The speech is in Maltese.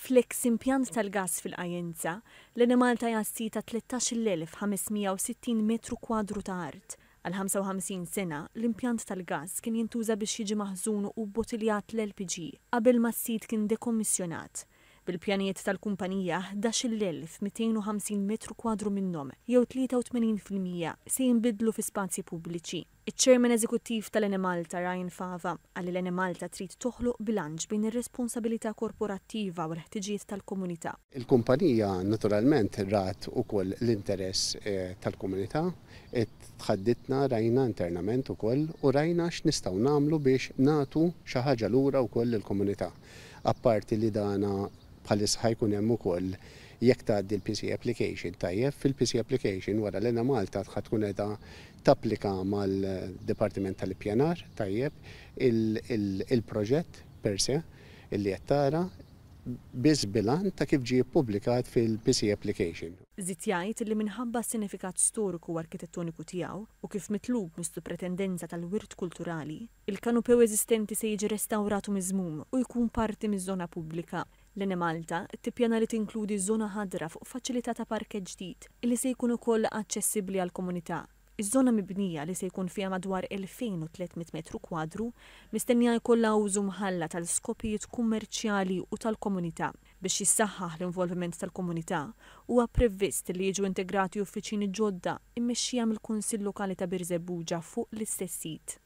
Flex impjant tal-gas fil-Qajenza, l-Enemalta jassi ta' 13,560 metru kwadru ta' art. Għal 55 sena, l-impjant tal-gas kien jintuża biex jiġi maħżun u bottiljat l-LPG qabel ma s-sit kien dekommissjonat. Bil-pjanijiet tal-kumpanija 11,250 metru kwadru minnhom, jew 83% se jinbidlu fi spazji pubbliċi. Iċ-Chairman Eżekuttiv tal-Enemalta Ryan Fava għalli l-Enemalta trid toħloq bilanċ bejn ir-responsabilità korporattiva u l-ħtiġijiet tal-komunità. Il-kumpanija naturalment rat ukoll l-interess tal-komunità, tħadditna rajna internament ukoll u rajna x'nistgħu nagħmlu biex nagħtu xi ħaġa lura wkoll il-komunità. Apparti li dana bħalissa ħajkun hemm ukoll jekk tgħaddi l-PC application tajjeb fil-PC application wara l-Enemalta tkun qiegħda tapplika mal-Dipartiment tal-Ippjanar tajjeb il-proġett per se illi qed tara biss bilan ta' kif ġie ppubblikat fil-PC application. Żied jgħid li minħabba s-sinifikat storiku u arkitettoniku tiegħu u kif mitlub mistu pretendenza tal-wirt kulturali, il-kanupew eżistenti se jiġi restawratu miżmum u jkun parti miż-żona pubblika. L-Enemalta tippjana li tinkludi żona ħadra fuq faċilità ta' parkeġġ ġdid li se jkun ukoll aċċessibbli għall-komunità. Iż-żona mibnija li se jkun fiha madwar 2300 metru kwadru mistennija jkollha użu mħalla tal-skopijiet kummerċjali u tal-komunità. Biex jissaħħaħ l-involviment tal-komunità huwa previst li jiġu integrati uffiċini ġodda immexxija mill-Kunsill Lokali ta' Birzebbuġa fuq l-istess sit.